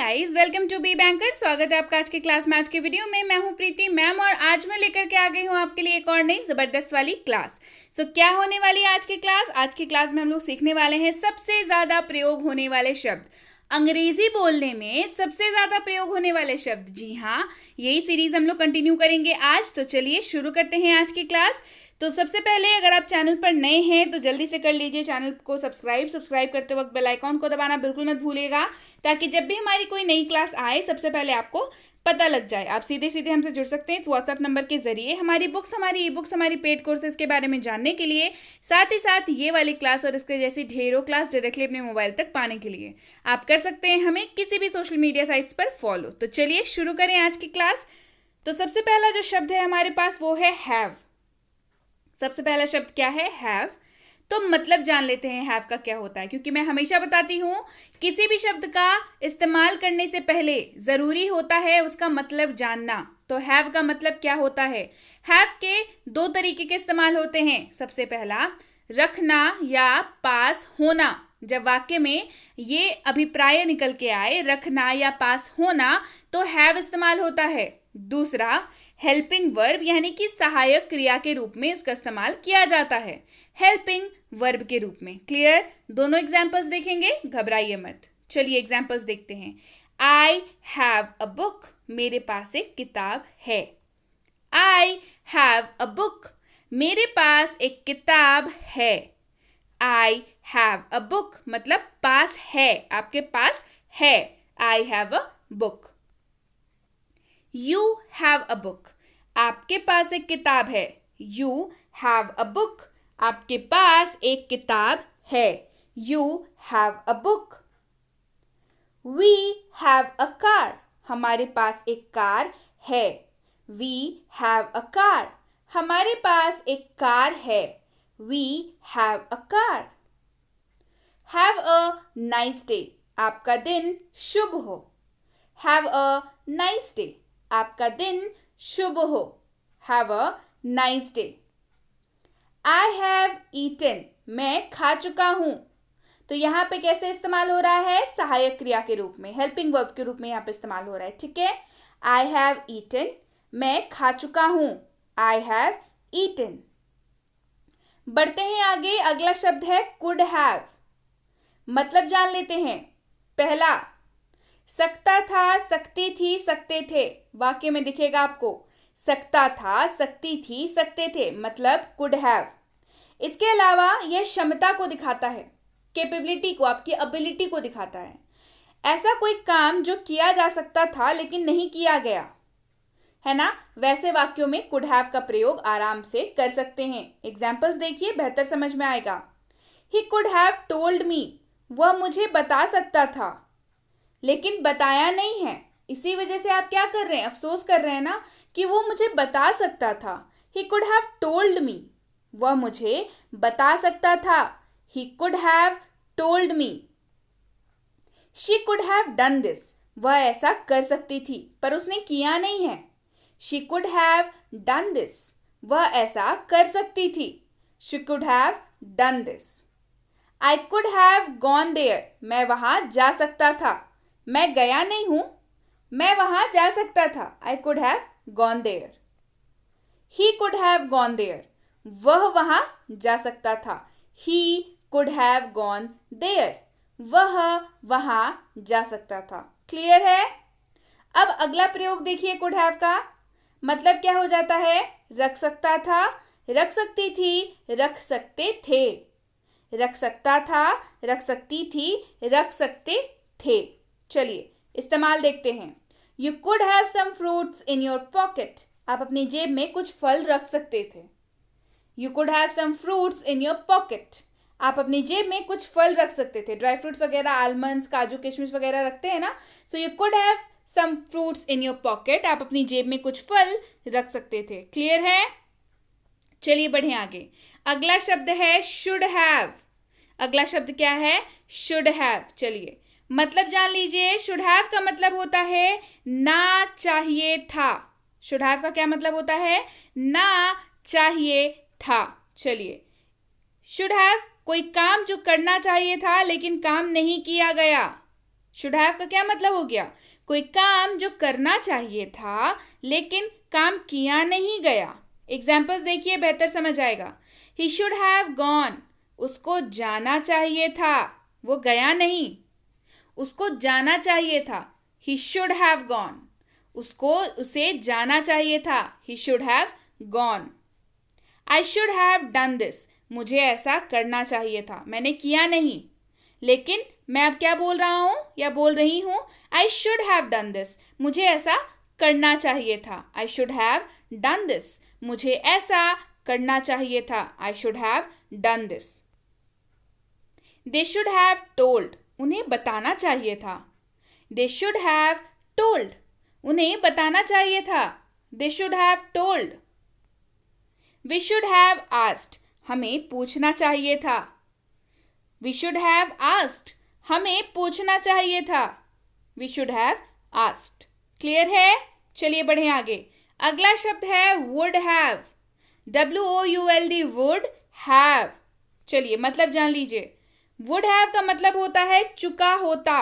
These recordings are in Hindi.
Guys, welcome to B banker. स्वागत है आपका आज के क्लास में। आज के वीडियो में मैं हूं प्रीति मैम और आज मैं लेकर के आ गई हूं आपके लिए एक और नई जबरदस्त वाली क्लास। क्या होने वाली है आज की क्लास? आज की क्लास में हम लोग सीखने वाले हैं सबसे ज्यादा प्रयोग होने वाले शब्द, अंग्रेजी बोलने में सबसे ज्यादा प्रयोग होने वाले शब्द। जी हाँ, यही सीरीज हम लोग कंटिन्यू करेंगे आज। तो चलिए शुरू करते हैं आज की क्लास। तो सबसे पहले अगर आप चैनल पर नए हैं तो जल्दी से कर लीजिए चैनल को सब्सक्राइब करते वक्त बेल आइकॉन को दबाना बिल्कुल मत भूलिएगा, ताकि जब भी हमारी कोई नई क्लास आए सबसे पहले आपको पता लग जाए। आप सीधे सीधे हमसे जुड़ सकते हैं व्हाट्सएप नंबर के जरिए हमारी बुक्स, हमारी ई बुक्स, हमारी पेड कोर्सेज के बारे में जानने के लिए, साथ ही साथ ये वाली क्लास और इसके जैसी ढेरों क्लास डायरेक्टली अपने मोबाइल तक पाने के लिए आप कर सकते हैं हमें किसी भी सोशल मीडिया साइट्स पर फॉलो। तो चलिए शुरू करें आज की क्लास। तो सबसे पहला जो शब्द है हमारे पास वो है हैव। सबसे पहला शब्द क्या है? हैव। तो मतलब जान लेते हैं हैव का क्या होता है, क्योंकि मैं हमेशा बताती हूं किसी भी शब्द का इस्तेमाल करने से पहले जरूरी होता है उसका मतलब जानना। तो हैव का मतलब क्या होता है? हैव के दो तरीके के इस्तेमाल होते हैं। सबसे पहला, रखना या पास होना। जब वाक्य में ये अभिप्राय निकल के आए, रखना या पास होना, तो हैव इस्तेमाल होता है। दूसरा, हेल्पिंग वर्ब यानी कि सहायक क्रिया के रूप में इसका इस्तेमाल किया जाता है, हेल्पिंग वर्ब के रूप में। क्लियर? दोनों एग्जाम्पल्स देखेंगे, घबराइए मत। चलिए एग्जाम्पल्स देखते हैं। आई हैव अ बुक, मेरे पास एक किताब है। आई हैव अ बुक, मेरे पास एक किताब है। आई हैव अ बुक मतलब पास है, आपके पास है। I have a book. You have a book, आपके पास एक किताब है। You have a book, आपके पास एक किताब है। You have a book. We have a car, हमारे पास एक कार है। We have a car, हमारे पास एक कार है। We have a car. Have a nice day, आपका दिन शुभ हो। Have a nice day, आपका दिन शुभ हो। Have a nice day. I have eaten, मैं खा चुका हूं। तो यहां पे कैसे इस्तेमाल हो रहा है? सहायक क्रिया के रूप में, हेल्पिंग वर्ब के रूप में यहां पे इस्तेमाल हो रहा है। ठीक है, I have eaten, मैं खा चुका हूं। I have eaten. बढ़ते हैं आगे। अगला शब्द है could have। मतलब जान लेते हैं। पहला, सकता था, सकती थी, सकते थे। वाक्य में दिखेगा आपको, सकता था, सकती थी, सकते थे, मतलब कुड हैव। इसके अलावा यह क्षमता को दिखाता है, कैपेबिलिटी को, आपकी एबिलिटी को दिखाता है। ऐसा कोई काम जो किया जा सकता था लेकिन नहीं किया गया, है ना, वैसे वाक्यों में कुड हैव का प्रयोग आराम से कर सकते हैं। एग्जाम्पल्स देखिए, बेहतर समझ में आएगा। ही कुड हैव टोल्ड मी, वह मुझे बता सकता था लेकिन बताया नहीं है। इसी वजह से आप क्या कर रहे हैं? अफसोस कर रहे हैं ना कि वो मुझे बता सकता था। He could have told me, वह मुझे बता सकता था। He could have told me. She could have done this, वह ऐसा कर सकती थी पर उसने किया नहीं है। She could have done this, वह ऐसा कर सकती थी। She could have done this. I could have gone there, मैं वहां जा सकता था। मैं गया नहीं हूं, मैं वहां जा सकता था। I could have gone there. He could have gone there, वह वहां जा सकता था। He could have gone there, वह वहां जा सकता था। क्लियर है? अब अगला प्रयोग देखिए कुड हैव का। मतलब क्या हो जाता है? रख सकता था, रख सकती थी, रख सकते थे। रख सकता था, रख सकती थी, रख सकते थे। चलिए इस्तेमाल देखते हैं। You could have some fruits in your pocket, आप अपनी जेब में कुछ फल रख सकते थे। You could have some fruits in your pocket, आप अपनी जेब में कुछ फल रख सकते थे। ड्राई फ्रूट्स वगैरह, आलमंड्स, काजू किशमिश वगैरह रखते हैं ना। So you could have some fruits in your pocket, आप अपनी जेब में कुछ फल रख सकते थे। क्लियर है? चलिए बढ़े आगे। अगला शब्द है शुड हैव। अगला शब्द क्या है? Should have. चलिए मतलब जान लीजिए। शुड हैव का मतलब होता है ना चाहिए था। शुड हैव का क्या मतलब होता है? ना चाहिए था। चलिए, शुड हैव कोई काम जो करना चाहिए था लेकिन काम नहीं किया गया। शुड हैव का क्या मतलब हो गया? कोई काम जो करना चाहिए था लेकिन काम किया नहीं गया। एग्जाम्पल्स देखिए, बेहतर समझ आएगा। ही शुड हैव गॉन, उसको जाना चाहिए था, वो गया नहीं, उसको जाना चाहिए था। ही शुड हैव गॉन, उसे जाना चाहिए था। ही should have gone. I should have done this, मुझे ऐसा करना चाहिए था, मैंने किया नहीं, लेकिन मैं अब क्या बोल रहा हूं या बोल रही हूं? I should have done this, मुझे ऐसा करना चाहिए था। I should have done this, मुझे ऐसा करना चाहिए था। I should have done this. They should have told, उन्हें बताना चाहिए था। दे शुड हैव टोल्ड, उन्हें बताना चाहिए था। They should have told. We should have asked, हमें पूछना चाहिए था। वी शुड हैव आस्क्ड, हमें पूछना चाहिए था। We should have asked. Clear है? चलिए बढ़े आगे। अगला शब्द है would have. WOULD, would have. चलिए मतलब जान लीजिए। वुड हैव का मतलब होता है चुका होता।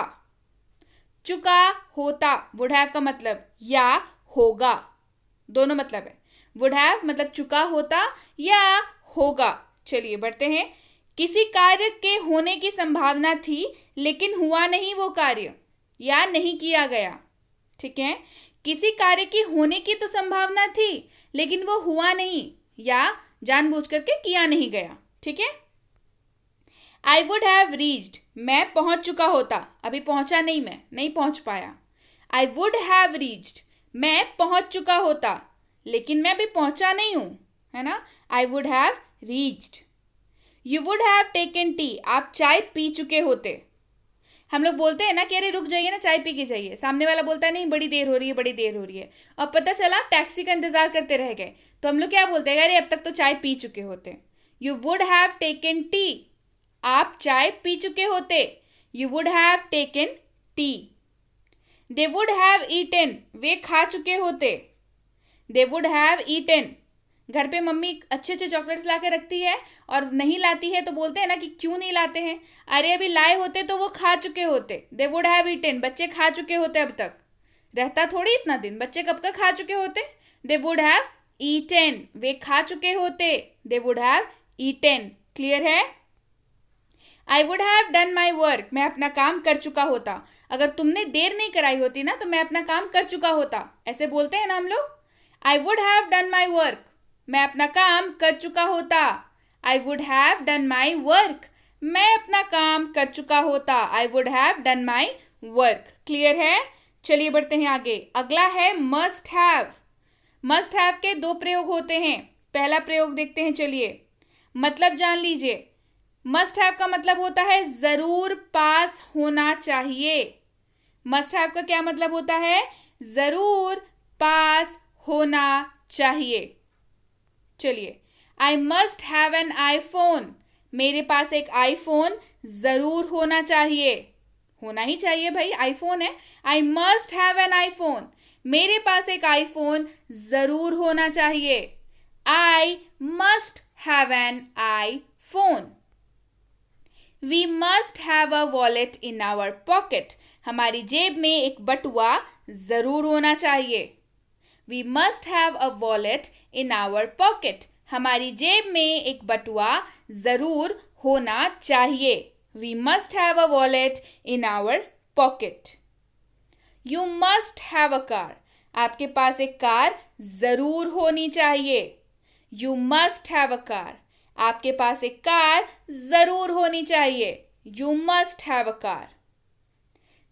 चुका होता वुड हैव का मतलब, या होगा, दोनों मतलब है। वुड हैव मतलब चुका होता या होगा। चलिए बढ़ते हैं। किसी कार्य के होने की संभावना थी लेकिन हुआ नहीं वो कार्य, या नहीं किया गया। ठीक है, किसी कार्य की होने की तो संभावना थी लेकिन वो हुआ नहीं या जानबूझ करके किया नहीं गया। ठीक है। आई वुड हैव रीच्ड, मैं पहुंच चुका होता, अभी पहुंचा नहीं, मैं नहीं पहुंच पाया। आई वुड हैव रीच्ड, मैं पहुंच चुका होता लेकिन मैं अभी पहुंचा नहीं हूं, है ना। आई would have reached. You would have taken tea, आप चाय पी चुके होते। हम लोग बोलते हैं ना कि अरे रुक जाइए ना, चाय पी के जाइए। सामने वाला बोलता है नहीं बड़ी देर हो रही है, बड़ी देर हो रही है, और पता चला टैक्सी का इंतजार करते रह गए, तो हम लोग क्या बोलते हैं? अरे अब तक तो चाय पी चुके होते। You would have taken tea, आप चाय पी चुके होते। You would have taken tea. They would have eaten, वे खा चुके होते। They would have eaten. घर पे मम्मी अच्छे अच्छे चॉकलेट्स ला के रखती है और नहीं लाती है तो बोलते हैं ना कि क्यों नहीं लाते हैं, अरे अभी लाए होते तो वो खा चुके होते। दे वुड हैव ईटन, बच्चे खा चुके होते, अब तक रहता थोड़ी इतना दिन, बच्चे कब का खा चुके होते। दे वुड हैव ईटन, वे खा चुके होते। They would have eaten. Clear है? I would have done my work, मैं अपना काम कर चुका होता। अगर तुमने देर नहीं कराई होती ना तो मैं अपना काम कर चुका होता, ऐसे बोलते हैं ना हम लोग। आई would have done my work, मैं अपना काम कर चुका होता। आई would have done my work, मैं अपना काम कर चुका होता। आई would have done my work. Clear है? चलिए बढ़ते हैं आगे। अगला है मस्ट हैव। मस्ट हैव के दो प्रयोग होते हैं। पहला प्रयोग देखते हैं, चलिए मतलब जान लीजिए। मस्ट हैव का मतलब होता है जरूर पास होना चाहिए। मस्ट हैव का क्या मतलब होता है? जरूर पास होना चाहिए। चलिए, आई मस्ट हैव एन आईफोन, मेरे पास एक आईफोन जरूर होना चाहिए। होना ही चाहिए भाई, आईफोन है। I must have an iPhone, मेरे पास एक आईफोन जरूर होना चाहिए। I must have an iPhone. We must have a wallet in our pocket, हमारी जेब में एक बटुआ जरूर होना चाहिए। We must have a wallet in our pocket, हमारी जेब में एक बटुआ जरूर होना चाहिए। We must have a wallet in our pocket. You must have a car, आपके पास एक कार जरूर होनी चाहिए। You must have a car, आपके पास एक कार जरूर होनी चाहिए। You must have a car.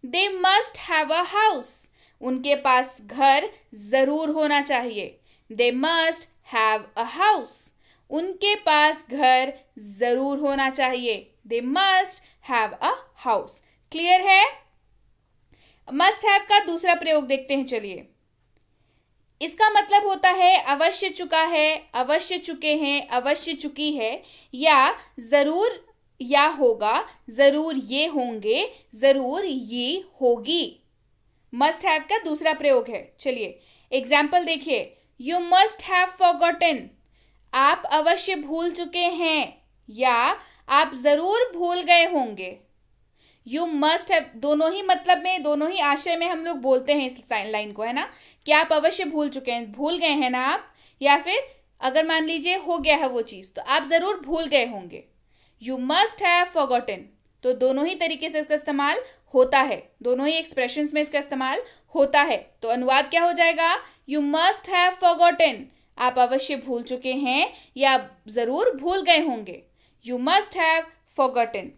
They must have a house, उनके पास घर जरूर होना चाहिए। They must have a house, उनके पास घर जरूर होना चाहिए। They must have a house. Clear है? मस्ट हैव का दूसरा प्रयोग देखते हैं, चलिए। इसका मतलब होता है अवश्य चुका है, अवश्य चुके हैं, अवश्य चुकी है, या जरूर या होगा, जरूर ये होंगे, जरूर ये होगी। मस्ट हैव का दूसरा प्रयोग है। चलिए एग्जाम्पल देखिए। यू मस्ट हैव फॉरगॉटन, आप अवश्य भूल चुके हैं या आप जरूर भूल गए होंगे। यू मस्ट हैव, दोनों ही मतलब में, दोनों ही आशय में हम लोग बोलते हैं इस लाइन को, है ना, कि आप अवश्य भूल चुके हैं, भूल गए हैं ना आप, या फिर अगर मान लीजिए हो गया है वो चीज तो आप जरूर भूल गए होंगे। यू मस्ट हैव फॉरगॉटन, तो दोनों ही तरीके से इसका इस्तेमाल होता है, दोनों ही एक्सप्रेशंस में इसका इस्तेमाल होता है। तो अनुवाद क्या हो जाएगा, यू मस्ट हैव फॉरगॉटन, आप अवश्य भूल चुके हैं या जरूर भूल गए होंगे। You must have forgotten.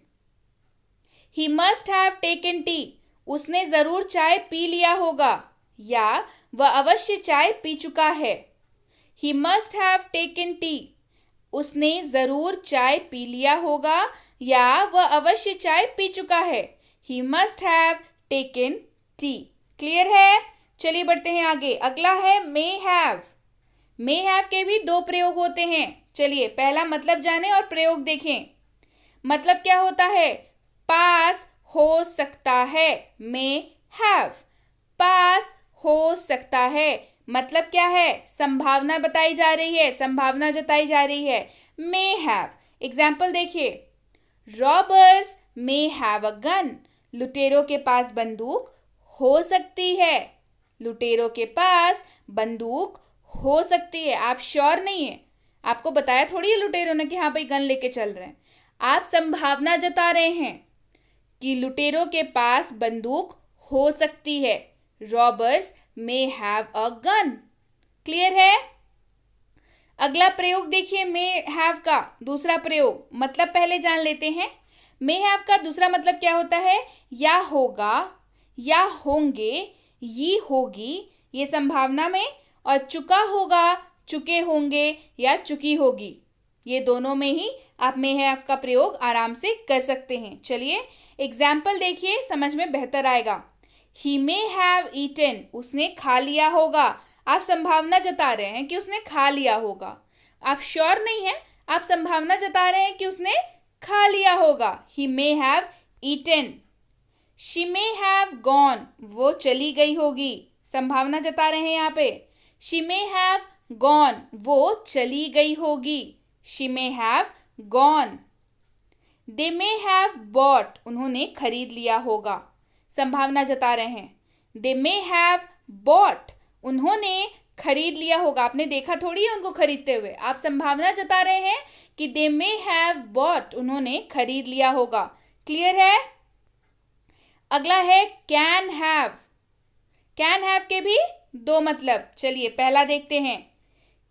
He must have taken T, उसने जरूर चाय पी लिया होगा या वह अवश्य चाय पी चुका है। He must have taken T, उसने जरूर चाय पी लिया होगा या वह अवश्य चाय पी चुका है। He must have taken T. Clear है? चलिए बढ़ते हैं आगे। अगला है मे हैव। मे हैव के भी दो प्रयोग होते हैं। चलिए पहला मतलब जाने और प्रयोग देखें। मतलब क्या होता है, पास हो सकता है, मे हैव, पास हो सकता है, मतलब क्या है, संभावना बताई जा रही है, संभावना जताई जा रही है, मे हैव। एग्जाम्पल देखिए, robbers may have a gun, लुटेरों के पास बंदूक हो सकती है, लुटेरों के पास बंदूक हो सकती है। आप श्योर नहीं है, आपको बताया थोड़ी है लुटेरों ने कि हाँ भाई गन लेके चल रहे हैं, आप संभावना जता रहे हैं कि लुटेरों के पास बंदूक हो सकती है। Robbers may have a gun. Clear है? अगला प्रयोग देखिए मे हैव का दूसरा प्रयोग। मतलब पहले जान लेते हैं। मे हैव का दूसरा मतलब क्या होता है, या होगा, या होंगे, ये होगी, ये संभावना में, और चुका होगा, चुके होंगे या चुकी होगी, ये दोनों में ही आप मे हैव का प्रयोग आराम से कर सकते हैं। चलिए एग्जाम्पल देखिए, समझ में बेहतर आएगा। He may have eaten, उसने खा लिया होगा। आप संभावना जता रहे हैं कि उसने खा लिया होगा, आप श्योर नहीं है, आप संभावना जता रहे हैं कि उसने खा लिया होगा। He may have eaten. She may have gone, वो चली गई होगी, संभावना जता रहे हैं यहाँ पे। She may have gone, वो चली गई होगी। She may have gone. They may have bought, उन्होंने खरीद लिया होगा, संभावना जता रहे हैं। They may have bought, उन्होंने खरीद लिया होगा, आपने देखा थोड़ी है उनको खरीदते हुए, आप संभावना जता रहे हैं कि they may have bought, उन्होंने खरीद लिया होगा। क्लियर है? अगला है can have। can have के भी दो मतलब। चलिए पहला देखते हैं।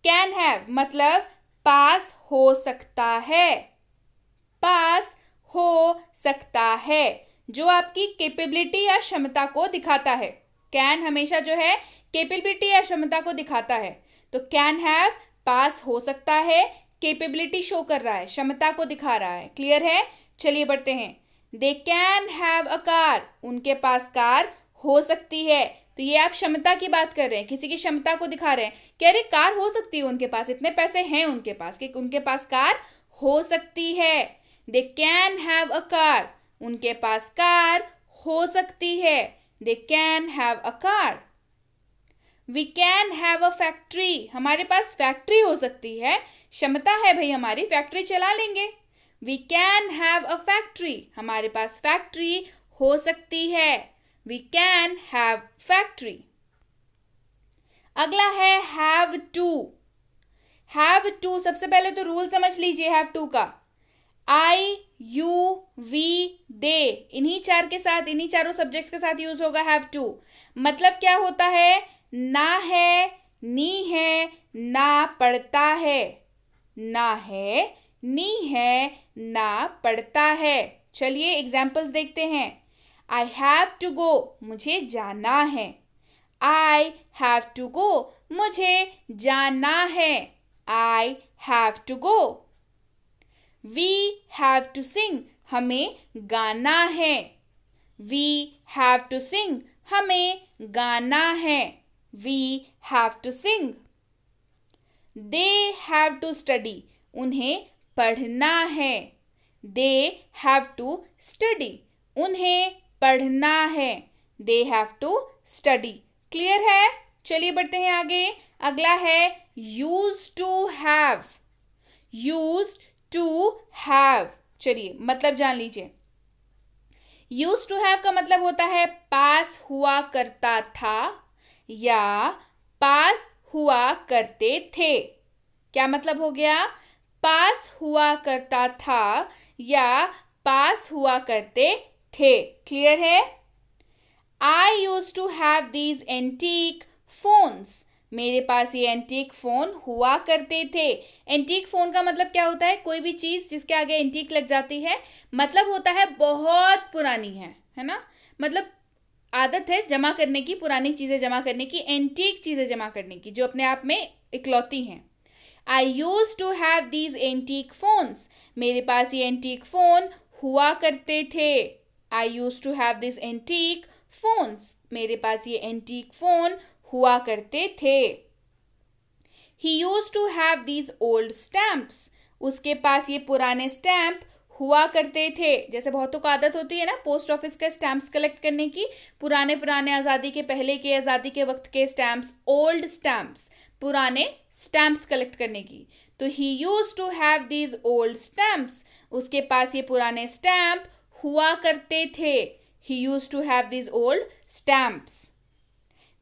can have मतलब पास हो सकता है, पास हो सकता है, जो आपकी कैपेबिलिटी या क्षमता को दिखाता है। कैन हमेशा जो है कैपेबिलिटी या क्षमता को दिखाता है, तो कैन हैव पास हो सकता है, कैपेबिलिटी शो कर रहा है, क्षमता को दिखा रहा है। क्लियर है? चलिए बढ़ते हैं। दे कैन हैव अ कार, उनके पास कार हो सकती है, तो ये आप क्षमता की बात कर रहे हैं, किसी की क्षमता को दिखा रहे हैं कि अरे कार हो सकती है उनके पास, इतने पैसे हैं उनके पास कि उनके पास कार हो सकती है। They can have a car, उनके पास कार हो सकती है। They can have a car. We can have a factory, हमारे पास फैक्ट्री हो सकती है, क्षमता है भाई हमारी, फैक्ट्री चला लेंगे। We can have a factory, हमारे पास फैक्ट्री हो सकती है। We can have factory. अगला है हैव टू। हैव टू, सबसे पहले तो रूल समझ लीजिए हैव टू का। आई, यू, वी, दे, इन्हीं चार के साथ, इन्हीं चारों सब्जेक्ट्स के साथ यूज होगा हैव टू। मतलब क्या होता है, ना है, नी है, ना पढ़ता है, ना है, नी है, ना पढ़ता है। चलिए एग्जाम्पल्स देखते हैं। आई हैव टू गो, मुझे जाना है। आई हैव टू गो, मुझे जाना है। I have to go. We have to sing, हमें गाना है। वी हैव टू सिंग, हमें गाना है। We have to sing. They have to study, उन्हें पढ़ना है। दे हैव टू स्टडी, उन्हें पढ़ना है। They have to study. Clear है? चलिए बढ़ते हैं आगे। अगला है use to have. Use to have, चलिए मतलब जान लीजिए। यूज टू हैव का मतलब होता है पास हुआ करता था या पास हुआ करते थे। क्या मतलब हो गया? पास हुआ करता था या पास हुआ करते थे। क्लियर है? I use to have these antique phones. मेरे पास ये एंटीक फोन हुआ करते थे। एंटीक फोन का मतलब क्या होता है? कोई भी चीज जिसके आगे एंटीक लग जाती है, मतलब होता है बहुत पुरानी है ना? मतलब आदत है जमा करने की, पुरानी चीजें जमा करने की, एंटीक चीजें जमा करने की, जो अपने आप में इकलौती हैं। I use to have these antique phones. मेरे पास ये एंटीक फोन हुआ करते थे। I use to have this antique phones. मेरे पास ये एंटीक फोन हुआ करते थे। He use to have these old stamps. उसके पास ये पुराने स्टैम्प हुआ करते थे। जैसे बहुतों को आदत होती है ना पोस्ट ऑफिस के स्टैम्प्स कलेक्ट करने की, पुराने पुराने आज़ादी के पहले के, आज़ादी के वक्त के स्टैम्प्स, ओल्ड स्टैम्प्स, पुराने स्टैम्प्स कलेक्ट करने की। तो he use to have these old stamps. उसके पास ये पुराने स्टैम्प हुआ करते थे। He use to have these old stamps.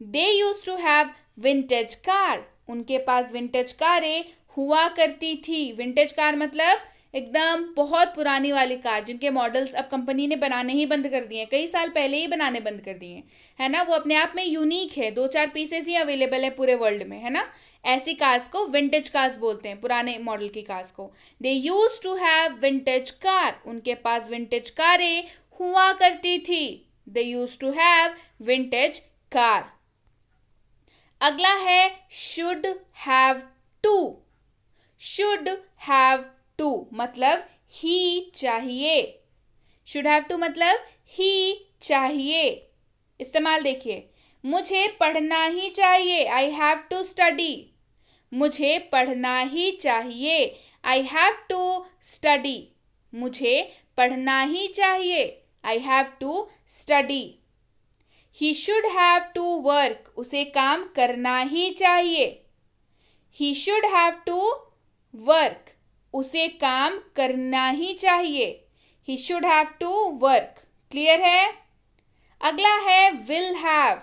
They use to have vintage car. उनके पास विंटेज कारें हुआ करती थी। विंटेज कार मतलब एकदम बहुत पुरानी वाली कार, जिनके मॉडल्स अब कंपनी ने बनाने ही बंद कर दिए हैं, कई साल पहले ही बनाने बंद कर दिए हैं, है ना? वो अपने आप में यूनिक है, 2-4 पीसेस ही अवेलेबल है पूरे वर्ल्ड में, है ना? ऐसी कार्स को विंटेज कार्स बोलते हैं, पुराने मॉडल की कार्स को। They use to have vintage car. उनके पास विंटेज कारें हुआ करती थी। They use to have vintage car. अगला है should have to. Should have to मतलब ही चाहिए। शुड हैव टू मतलब ही चाहिए। इस्तेमाल देखिए, मुझे पढ़ना ही चाहिए। I have to study. मुझे पढ़ना ही चाहिए। I have to study. मुझे पढ़ना ही चाहिए। I have to study. He should have to work. उसे काम करना ही चाहिए। He should have to work. उसे काम करना ही चाहिए। He should have to work. Clear है? अगला है विल हैव।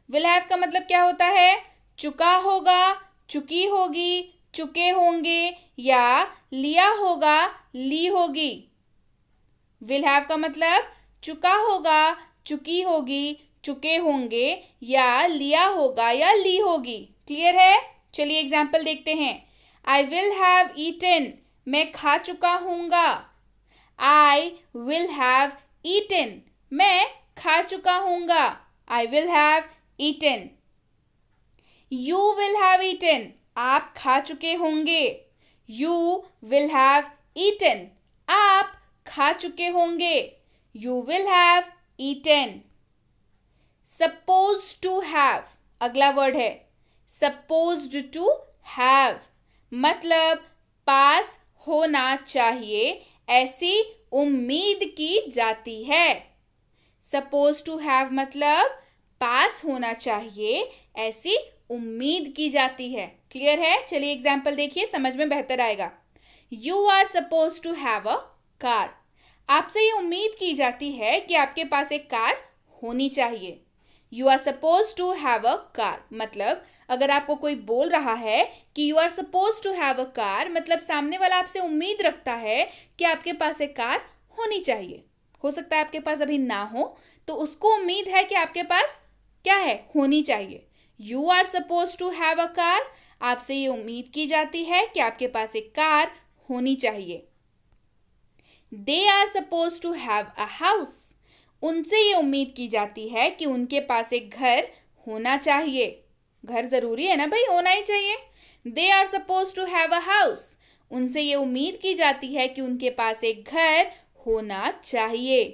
विल हैव का मतलब क्या होता है? चुका होगा, चुकी होगी, चुके होंगे या लिया होगा, ली होगी। विल हैव का मतलब चुका होगा, चुकी होगी, चुके होंगे या लिया होगा या ली होगी। क्लियर है? चलिए एग्जाम्पल देखते हैं। I will have eaten. मैं खा चुका हूंगा। I will have eaten. मैं खा चुका हूंगा। I will have eaten. You will have eaten. आप खा चुके होंगे। You will have eaten. आप खा चुके होंगे। You will have eaten. Suppose to have अगला वर्ड है। सपोज्ड टू हैव मतलब पास होना चाहिए, ऐसी उम्मीद की जाती है। सपोज टू हैव मतलब पास होना चाहिए, ऐसी उम्मीद की जाती है। क्लियर है? चलिए एग्जाम्पल देखिए, समझ में बेहतर आएगा। You are suppose to have a car. आपसे ये उम्मीद की जाती है कि आपके पास एक कार होनी चाहिए। You are suppose to have a car मतलब अगर आपको कोई बोल रहा है कि you are suppose to have a car, मतलब सामने वाला आपसे उम्मीद रखता है कि आपके पास एक कार होनी चाहिए। हो सकता है आपके पास अभी ना हो, तो उसको उम्मीद है कि आपके पास क्या है, होनी चाहिए। You are suppose to have a car, आपसे ये उम्मीद की जाती है कि आपके पास एक कार होनी चाहिए। They are suppose to have a house, उनसे ये उम्मीद की जाती है कि उनके पास एक घर होना चाहिए। घर जरूरी है ना भाई, होना ही चाहिए। They are suppose to have a house, उनसे ये उम्मीद की जाती है कि उनके पास एक घर होना चाहिए।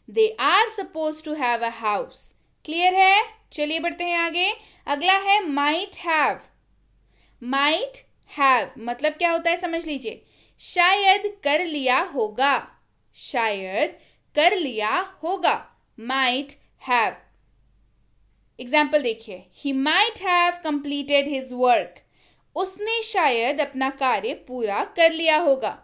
They are suppose to have a house. Clear है? चलिए बढ़ते हैं आगे। अगला है माइट हैव। माइट हैव मतलब क्या होता है समझ लीजिए। शायद कर लिया होगा। शायद कर लिया होगा। Might have. एग्जाम्पल देखिए। ही might have completed his work. उसने शायद अपना कार्य पूरा कर लिया होगा,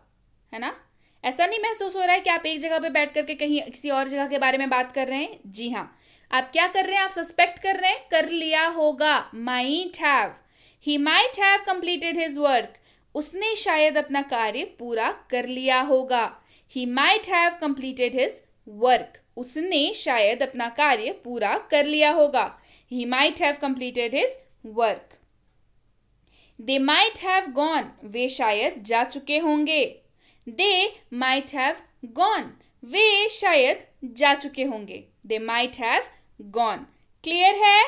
है ना? ऐसा नहीं महसूस हो रहा है कि आप एक जगह पे बैठ करके कहीं किसी और जगह के बारे में बात कर रहे हैं? जी हाँ, आप क्या कर रहे हैं? आप सस्पेक्ट कर रहे हैं कर लिया होगा, might have. He might have completed his work, उसने शायद अपना कार्य पूरा कर लिया होगा। He might have completed his work, उसने शायद अपना कार्य पूरा कर लिया होगा। He might have completed his work. They might have gone, वे शायद जा चुके होंगे। दे माइट हैव गॉन, वे शायद जा चुके होंगे। They might have gone. Clear है?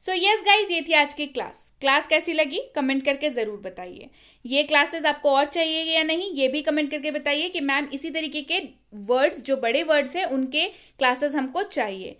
सो यस गाइज, ये थी आज की क्लास कैसी लगी कमेंट करके जरूर बताइए। ये क्लासेस आपको और चाहिए या नहीं ये भी कमेंट करके बताइए कि मैम इसी तरीके के वर्ड्स, जो बड़े वर्ड्स हैं उनके क्लासेस हमको चाहिए।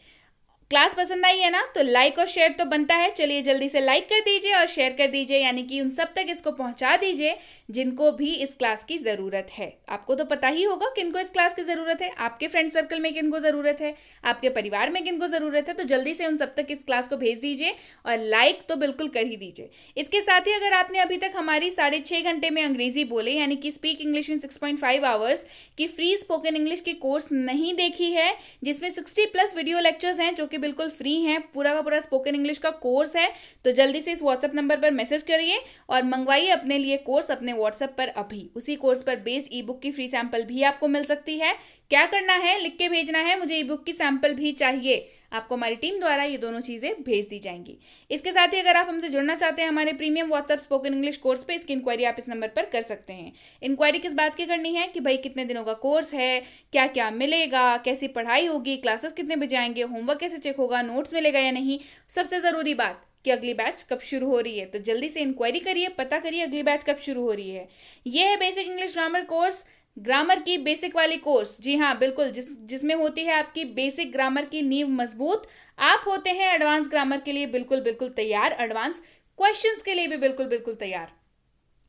क्लास पसंद आई है ना, तो लाइक और शेयर तो बनता है। चलिए जल्दी से लाइक कर दीजिए और शेयर कर दीजिए, यानी कि उन सब तक इसको पहुंचा दीजिए जिनको भी इस क्लास की ज़रूरत है। आपको तो पता ही होगा किनको इस क्लास की ज़रूरत है, आपके फ्रेंड सर्कल में किनको ज़रूरत है, आपके परिवार में किनको ज़रूरत है। तो जल्दी से उन सब तक इस क्लास को भेज दीजिए और लाइक तो बिल्कुल कर ही दीजिए। इसके साथ ही अगर आपने अभी तक हमारी 6.5 घंटे में अंग्रेजी बोले यानी कि स्पीक इंग्लिश इन 6.5 आवर्स की फ्री स्पोकन इंग्लिश की कोर्स नहीं देखी है, जिसमें 60+ वीडियो लेक्चर्स हैं जो कि बिल्कुल फ्री हैं, पूरा का पूरा स्पोकन इंग्लिश का कोर्स है, तो जल्दी से इस व्हाट्सएप नंबर पर मैसेज करिए और मंगवाइए अपने लिए कोर्स अपने व्हाट्सएप पर अभी। उसी कोर्स पर बेस्ड ई बुक की फ्री सैंपल भी आपको मिल सकती है। क्या करना है, लिख के भेजना है मुझे ई बुक की सैंपल भी चाहिए। आपको हमारी टीम द्वारा ये दोनों चीजें भेज दी जाएंगी। इसके साथ ही अगर आप हमसे जुड़ना चाहते हैं हमारे premium WhatsApp spoken English course पे, इसकी इंक्वायरी आप इस नंबर पर कर सकते हैं। इंक्वायरी किस बात की करनी है कि भाई कितने दिनों का कोर्स है, क्या क्या मिलेगा, कैसी पढ़ाई होगी, क्लासेस कितने बजे आएंगे, होमवर्क कैसे चेक होगा, नोट्स मिलेगा या नहीं, सबसे जरूरी बात कि अगली बैच कब शुरू हो रही है। तो जल्दी से इंक्वायरी करिए, पता करिए अगली बैच कब शुरू हो रही है। यह है basic English grammar course, grammar की बेसिक वाली कोर्स। जी हाँ बिल्कुल, जिसमें होती है आपकी बेसिक ग्रामर की नींव मजबूत। आप होते हैं एडवांस ग्रामर के लिए बिल्कुल बिल्कुल तैयार, एडवांस क्वेश्चंस के लिए भी बिल्कुल बिल्कुल तैयार।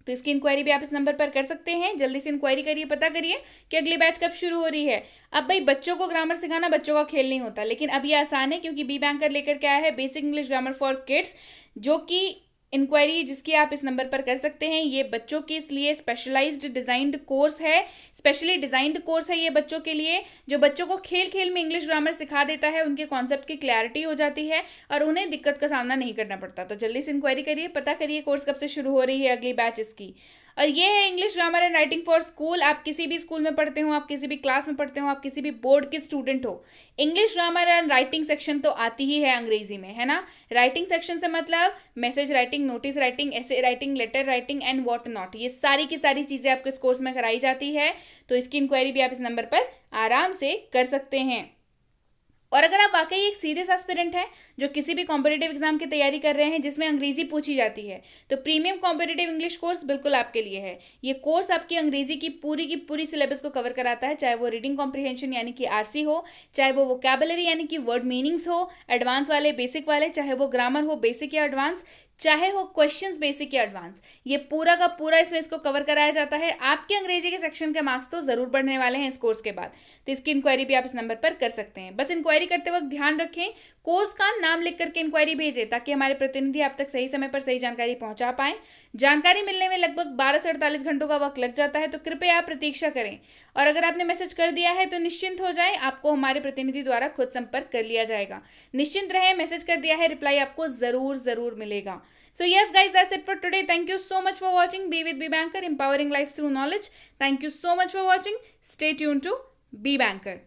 तो इसकी इंक्वायरी भी आप इस नंबर पर कर सकते हैं। जल्दी से इंक्वायरी करिए, पता करिए कि अगली बैच कब शुरू हो रही है। अब भाई बच्चों को ग्रामर सिखाना बच्चों का खेल नहीं होता, लेकिन अब ये आसान है क्योंकि बी बैंकर लेकर के आया है basic English grammar for kids, जो कि इंक्वायरी जिसकी आप इस नंबर पर कर सकते हैं। ये बच्चों के इसलिए स्पेशलाइज्ड डिजाइंड कोर्स है, स्पेशली डिजाइंड कोर्स है ये बच्चों के लिए, जो बच्चों को खेल खेल में इंग्लिश ग्रामर सिखा देता है, उनके कॉन्सेप्ट की क्लैरिटी हो जाती है और उन्हें दिक्कत का सामना नहीं करना पड़ता। तो जल्दी से इंक्वायरी करिए, पता करिए कोर्स कब से शुरू हो रही है अगली बैच इसकी। और ये है English grammar and writing for school. आप किसी भी स्कूल में पढ़ते हो, आप किसी भी क्लास में पढ़ते हो, आप किसी भी बोर्ड के स्टूडेंट हो, English grammar and writing section तो आती ही है अंग्रेजी में, है ना। राइटिंग सेक्शन से मतलब मैसेज राइटिंग, नोटिस राइटिंग, ऐसे writing, letter writing and what not, ये सारी की सारी चीजें आपको इस कोर्स में कराई जाती है। तो इसकी इंक्वायरी भी आप इस नंबर पर आराम से कर सकते हैं। और अगर आप वाकई एक सीरियस एस्पिरेंट हैं जो किसी भी कॉम्पिटिटिव एग्जाम की तैयारी कर रहे हैं जिसमें अंग्रेजी पूछी जाती है, तो प्रीमियम कॉम्पिटिटिव इंग्लिश कोर्स बिल्कुल आपके लिए है। ये कोर्स आपकी अंग्रेजी की पूरी सिलेबस को कवर कराता है, चाहे वो रीडिंग कॉम्प्रिहेंशन यानी कि आरसी हो, चाहे वो वोकैबुलरी यानी कि वर्ड मीनिंग्स हो एडवांस वाले, बेसिक वाले, चाहे वो ग्रामर हो बेसिक या एडवांस, चाहे हो क्वेश्चंस बेसिक या एडवांस, ये पूरा का पूरा इसमें इसको कवर कराया जाता है। आपके अंग्रेजी के सेक्शन के मार्क्स तो जरूर बढ़ने वाले हैं इस कोर्स के बाद। तो इसकी इंक्वायरी भी आप इस नंबर पर कर सकते हैं। बस इंक्वायरी करते वक्त ध्यान रखें कोर्स का नाम लिख करके इंक्वायरी भेजें ताकि हमारे प्रतिनिधि आप तक सही समय पर सही जानकारी पहुंचा पाए। जानकारी मिलने में लगभग 12 से 48 घंटों का वक्त लग जाता है, तो कृपया आप प्रतीक्षा करें। और अगर आपने मैसेज कर दिया है तो निश्चिंत हो जाए, आपको हमारे प्रतिनिधि द्वारा खुद संपर्क कर लिया जाएगा। निश्चिंत रहे, मैसेज कर दिया है, रिप्लाई आपको जरूर मिलेगा। So yes guys, that's it for today. Thank you so much for watching. Be with Be Banker, empowering lives through knowledge. Thank you so much for watching. Stay tuned to Be Banker.